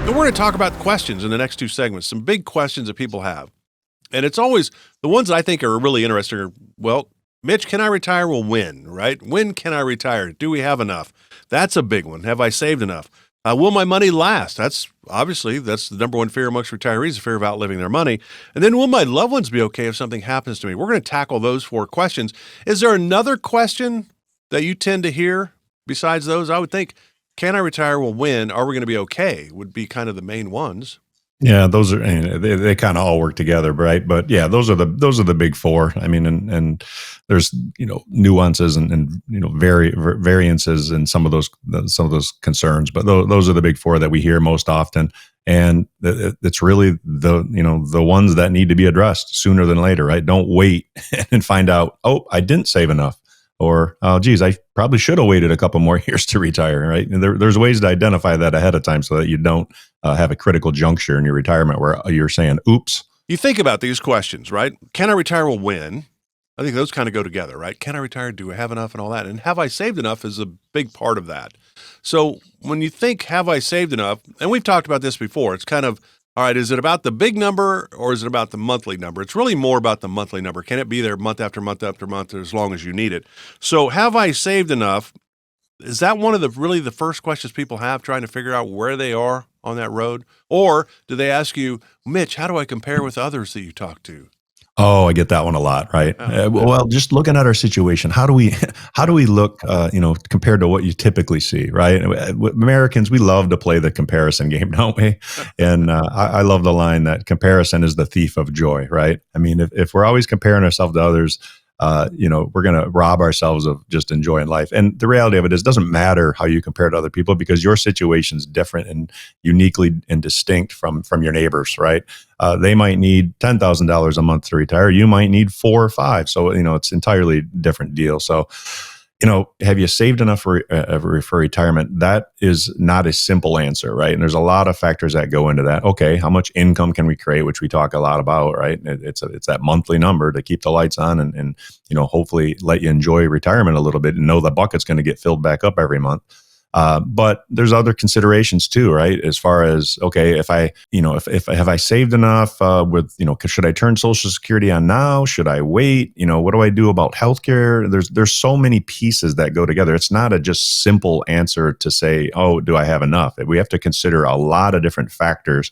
And we're going to talk about questions in the next two segments, some big questions that people have. And it's always the ones that I think are really interesting are, well, Mitch, can I retire? Well, when, right? When can I retire? Do we have enough? That's a big one. Have I saved enough? Will my money last? That's the number one fear amongst retirees, the fear of outliving their money. And then will my loved ones be okay if something happens to me? We're going to tackle those four questions. Is there another question that you tend to hear besides those? I would think, can I retire? Well, when? Are we going to be okay? Would be kind of the main ones. Yeah, those are they kind of all work together, right? But yeah, those are the big four. I mean, and there's nuances and variances in some of those concerns, but those are the big four that we hear most often, and it's really the ones that need to be addressed sooner than later, right? Don't wait and find out, oh, I didn't save enough. Or, oh, geez, I probably should have waited a couple more years to retire, right? And there's ways to identify that ahead of time so that you don't have a critical juncture in your retirement where you're saying, oops. You think about these questions, right? Can I retire? Well, when? I think those kind of go together, right? Can I retire? Do I have enough and all that? And have I saved enough is a big part of that. So when you think, have I saved enough? And we've talked about this before. It's kind of, all right, is it about the big number or is it about the monthly number? It's really more about the monthly number. Can it be there month after month after month as long as you need it? So have I saved enough? Is that one of the first questions people have trying to figure out where they are on that road? Or do they ask you, Mitch, how do I compare with others that you talk to? Oh, I get that one a lot, right? Well, just looking at our situation, how do we look, compared to what you typically see, right? Americans, we love to play the comparison game, don't we? And I love the line that comparison is the thief of joy, right? I mean, if we're always comparing ourselves to others, we're going to rob ourselves of just enjoying life. And the reality of it is, it doesn't matter how you compare to other people because your situation is different and uniquely and distinct from your neighbors, right? They might need $10,000 a month to retire. You might need 4 or 5. So, it's entirely different deal. So, have you saved enough for retirement? That is not a simple answer, right? And there's a lot of factors that go into that. Okay, how much income can we create, which we talk a lot about, right? It's that monthly number to keep the lights on and hopefully let you enjoy retirement a little bit and know the bucket's going to get filled back up every month. But there's other considerations too, right? As far as, okay, if have I saved enough should I turn Social Security on now? Should I wait? What do I do about healthcare? There's so many pieces that go together. It's not a just simple answer to say, oh, do I have enough? We have to consider a lot of different factors,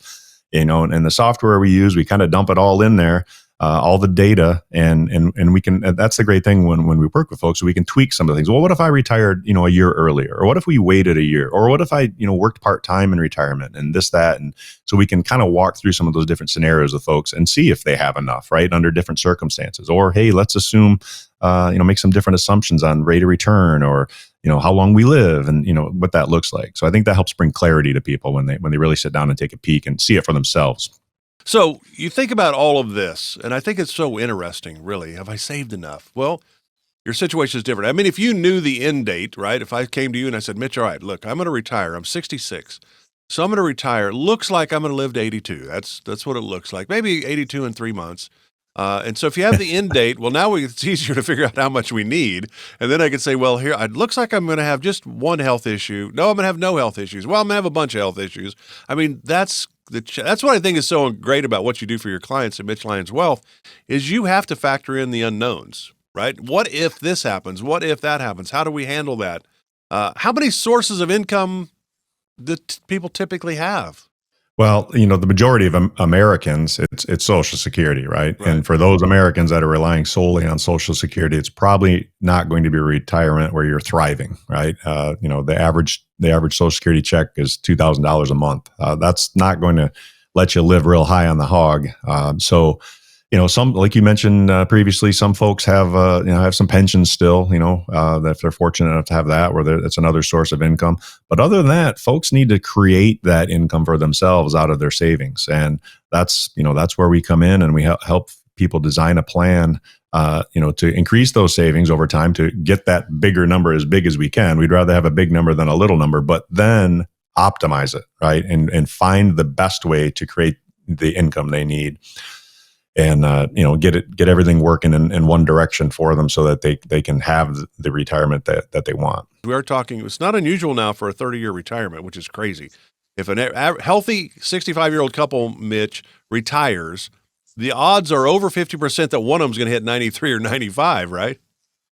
and the software we use, we kind of dump it all in there. All the data and we can, that's the great thing when we work with folks, we can tweak some of the things. Well, what if I retired, a year earlier, or what if we waited a year, or what if I, worked part-time in retirement and this, that. And so we can kind of walk through some of those different scenarios with folks and see if they have enough, right? Under different circumstances, or, hey, let's assume, make some different assumptions on rate of return or, how long we live and, what that looks like. So I think that helps bring clarity to people when they really sit down and take a peek and see it for themselves. So you think about all of this, and I think it's so interesting, really. Have I saved enough? Well, your situation is different. I mean, if you knew the end date, right? If I came to you and I said, Mitch, all right, look, I'm going to retire. I'm 66. So I'm going to retire. Looks like I'm going to live to 82. That's what it looks like. Maybe 82 in 3 months. And so if you have the end date, well, now it's easier to figure out how much we need. And then I could say, well, here, it looks like I'm going to have just one health issue. No, I'm going to have no health issues. Well, I'm going to have a bunch of health issues. I mean, that's what I think is so great about what you do for your clients at Mitch Lyons Wealth is you have to factor in the unknowns, right? What if this happens? What if that happens? How do we handle that? How many sources of income do people typically have? Well, the majority of Americans, it's Social Security, right? And for those Americans that are relying solely on Social Security, it's probably not going to be a retirement where you're thriving, right? The average Social Security check is $2,000 a month. That's not going to let you live real high on the hog. So some, like you mentioned previously, some folks have some pensions still, if they're fortunate enough to have that, where it's another source of income. But other than that, folks need to create that income for themselves out of their savings. And that's where we come in and we help people design a plan, to increase those savings over time to get that bigger number as big as we can. We'd rather have a big number than a little number, but then optimize it, right? And find the best way to create the income they need. And get everything working in one direction for them so that they can have the retirement that they want. We are talking, it's not unusual now for a 30-year retirement, which is crazy. If a healthy 65-year-old couple, Mitch, retires, the odds are over 50% that one of them's going to hit 93 or 95, right?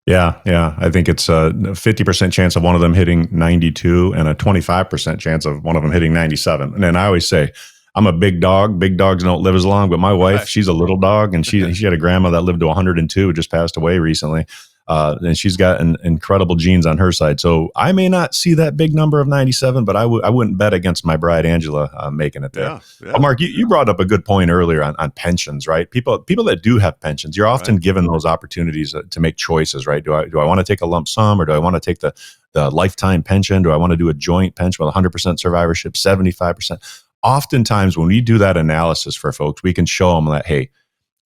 Yeah, yeah. I think it's a 50% chance of one of them hitting 92 and a 25% chance of one of them hitting 97. And then I always say, I'm a big dog. Big dogs don't live as long, but my wife, Right. she's a little dog, and she had a grandma that lived to 102, who just passed away recently. And she's got incredible genes on her side. So I may not see that big number of 97, but I wouldn't bet against my bride, Angela, making it there. Yeah, yeah. Well, Mark, you brought up a good point earlier on pensions, right? People that do have pensions, you're often given those opportunities to make choices, right? Do I want to take a lump sum, or do I want to take the lifetime pension? Do I want to do a joint pension with 100% survivorship, 75%? Oftentimes when we do that analysis for folks, we can show them that, hey,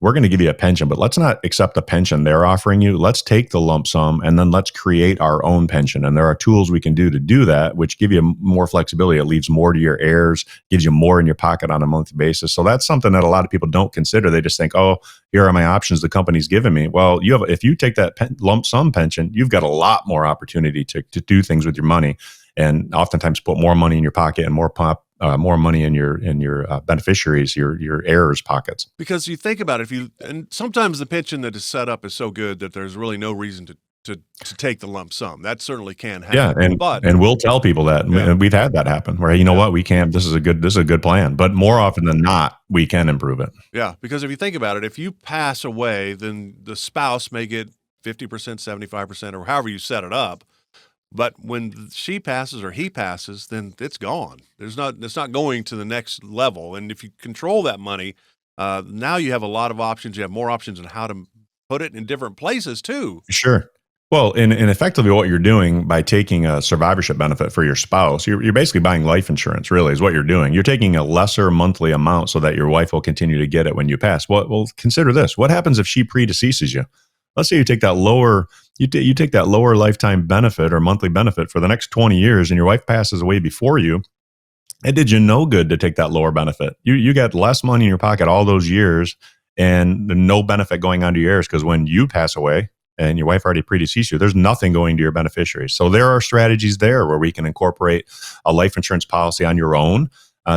we're going to give you a pension, but let's not accept the pension they're offering you. Let's take the lump sum and then let's create our own pension. And there are tools we can do that, which give you more flexibility. It leaves more to your heirs, gives you more in your pocket on a monthly basis. So that's something that a lot of people don't consider. They just think, oh, here are my options the company's giving me. Well, if you take that lump sum pension, you've got a lot more opportunity to do things with your money, and oftentimes put more money in your pocket and more money in your beneficiaries, your heirs' pockets. Because you think about it, and sometimes the pension that is set up is so good that there's really no reason to take the lump sum. That certainly can happen. Yeah, and we'll tell people that. Yeah. And we've had that happen where, you know what, we can't. This is a good plan. But more often than not, we can improve it. Yeah, because if you think about it, if you pass away, then the spouse may get 50%, 75%, or however you set it up. But when she passes or he passes, then it's gone. It's not going to the next level. And if you control that money, now you have a lot of options. You have more options on how to put it in different places too. Sure. Well, and effectively what you're doing by taking a survivorship benefit for your spouse, you're basically buying life insurance, really, is what you're doing. You're taking a lesser monthly amount so that your wife will continue to get it when you pass. Well, consider this. What happens if she predeceases you? Let's say you take that lower lifetime benefit or monthly benefit for the next 20 years, and your wife passes away before you. It did you no good to take that lower benefit. You got less money in your pocket all those years, and no benefit going on to your heirs, because when you pass away and your wife already predeceased you, there's nothing going to your beneficiaries. So there are strategies there where we can incorporate a life insurance policy on your own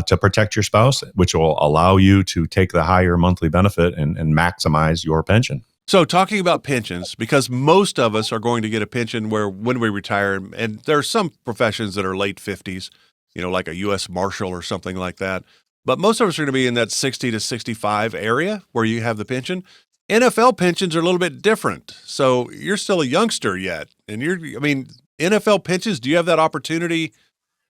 to protect your spouse, which will allow you to take the higher monthly benefit and maximize your pension. So talking about pensions, because most of us are going to get a pension when we retire, and there are some professions that are late 50s, like a U.S. Marshal or something like that. But most of us are going to be in that 60 to 65 area where you have the pension. NFL pensions are a little bit different. So you're still a youngster yet. And NFL pensions, do you have that opportunity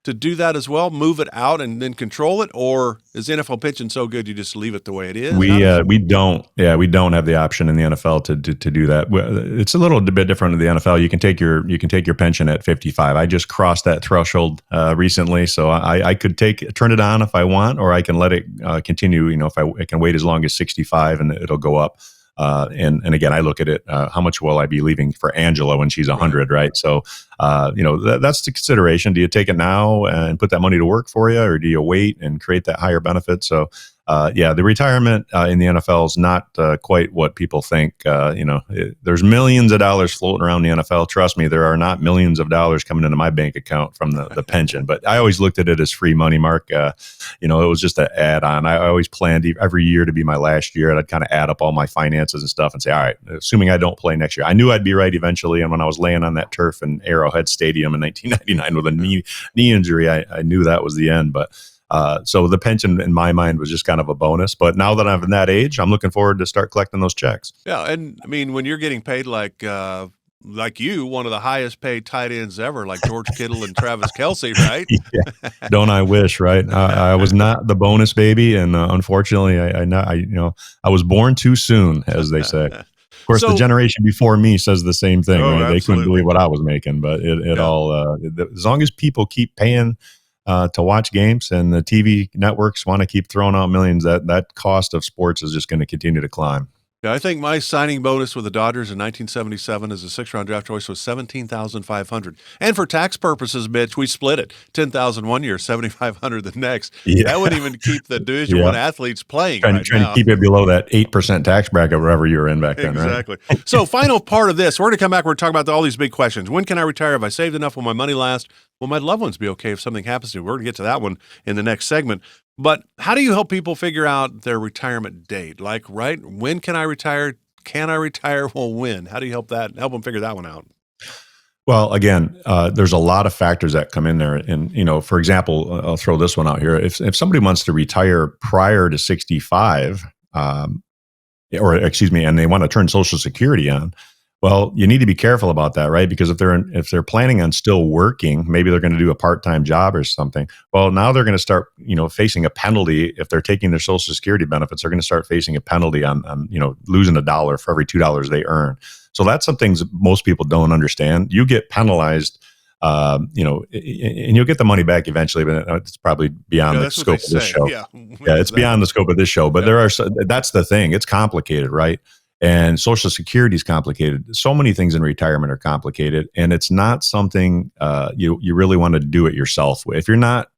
to do that as well, move it out and then control it? Or is NFL pension so good you just leave it the way it is? We don't have the option in the NFL to do that. It's a little bit different in the NFL. You can take your pension at 55. I just crossed that threshold recently, so I could turn it on if I want, or I can let it continue. If I can wait as long as 65 and it'll go up. And again, I look at it, how much will I be leaving for Angela when she's 100, right? So, that's the consideration. Do you take it now and put that money to work for you, or do you wait and create that higher benefit? So, the retirement in the NFL is not quite what people think. There's millions of dollars floating around the NFL. Trust me, there are not millions of dollars coming into my bank account from the pension. But I always looked at it as free money, Mark. It was just an add-on. I always planned every year to be my last year, and I'd kind of add up all my finances and stuff and say, all right, assuming I don't play next year. I knew I'd be right eventually. And when I was laying on that turf in Arrowhead Stadium in 1999 with a knee injury, I knew that was the end. But so the pension in my mind was just kind of a bonus. But now that I'm in that age, I'm looking forward to start collecting those checks. Yeah, and when you're getting paid like you, one of the highest paid tight ends ever, like George Kittle and Travis Kelce, right? Yeah. Don't I wish, right? I was not the bonus baby, and unfortunately, I was born too soon, as they say. Of course, the generation before me says the same thing. Right? They couldn't believe what I was making, but as long as people keep paying to watch games and the TV networks want to keep throwing out millions, that cost of sports is just going to continue to climb. Yeah, I think my signing bonus with the Dodgers in 1977 as a six-round draft choice was 17,500. And for tax purposes, Mitch, we split it 10,000 one year, 7,500 the next. Yeah, That wouldn't even keep the Division yeah. One athletes playing Trying to right trying to now. keep it below that 8% tax bracket wherever you were in back then, right? Exactly. So, final part of this, we're going to come back. We're talking about all these big questions. When can I retire? Have I saved enough? Will my money last? Will my loved ones be okay if something happens to me? We're going to get to that one in the next segment. But how do you help people figure out their retirement date? Like, right? When can I retire? Can I retire? Well, when? How do you help them figure that one out? Well, again, there's a lot of factors that come in there, and for example, I'll throw this one out here. If somebody wants to retire prior to 65, or excuse me, and they want to turn Social Security on, well, you need to be careful about that, right? Because if they're planning on still working, maybe they're going to do a part-time job or something. Well, now they're going to start, facing a penalty if they're taking their Social Security benefits. They're going to start facing a penalty on losing $1 for every $2 they earn. So that's some things most people don't understand. You get penalized, and you'll get the money back eventually, but it's probably beyond the scope of this show. Yeah, Yeah, it's beyond the scope of this show. But that's the thing. It's complicated, right? And Social Security is complicated. So many things in retirement are complicated, and it's not something you really want to do it yourself. If you're not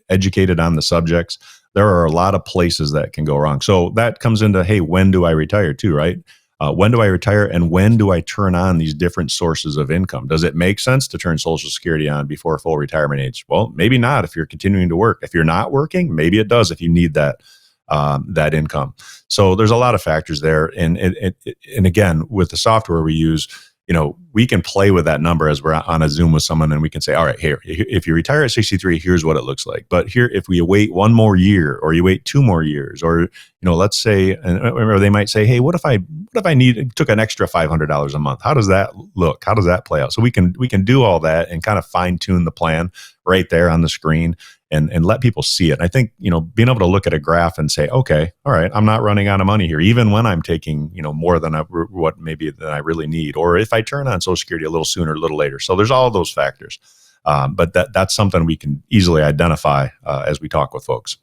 educated on the subjects, there are a lot of places that can go wrong. So that comes into, hey, when do I retire too, right? When do I retire, and when do I turn on these different sources of income? Does it make sense to turn Social Security on before full retirement age? Well, maybe not if you're continuing to work. If you're not working, maybe it does if you need that income. So there's a lot of factors there. And again, with the software we use, we can play with that number as we're on a Zoom with someone, and we can say, all right, here, if you retire at 63, here's what it looks like. But here, if we wait one more year, or you wait 2 more years, or, let's say, or they might say, hey, what if I took an extra $500 a month? How does that look? How does that play out? So we can do all that and kind of fine tune the plan right there on the screen, and let people see it. And I think, being able to look at a graph and say, okay, all right, I'm not running out of money here, even when I'm taking, more than what maybe than I really need, or if I turn on Social Security a little sooner, a little later. So there's all those factors. But that's something we can easily identify as we talk with folks.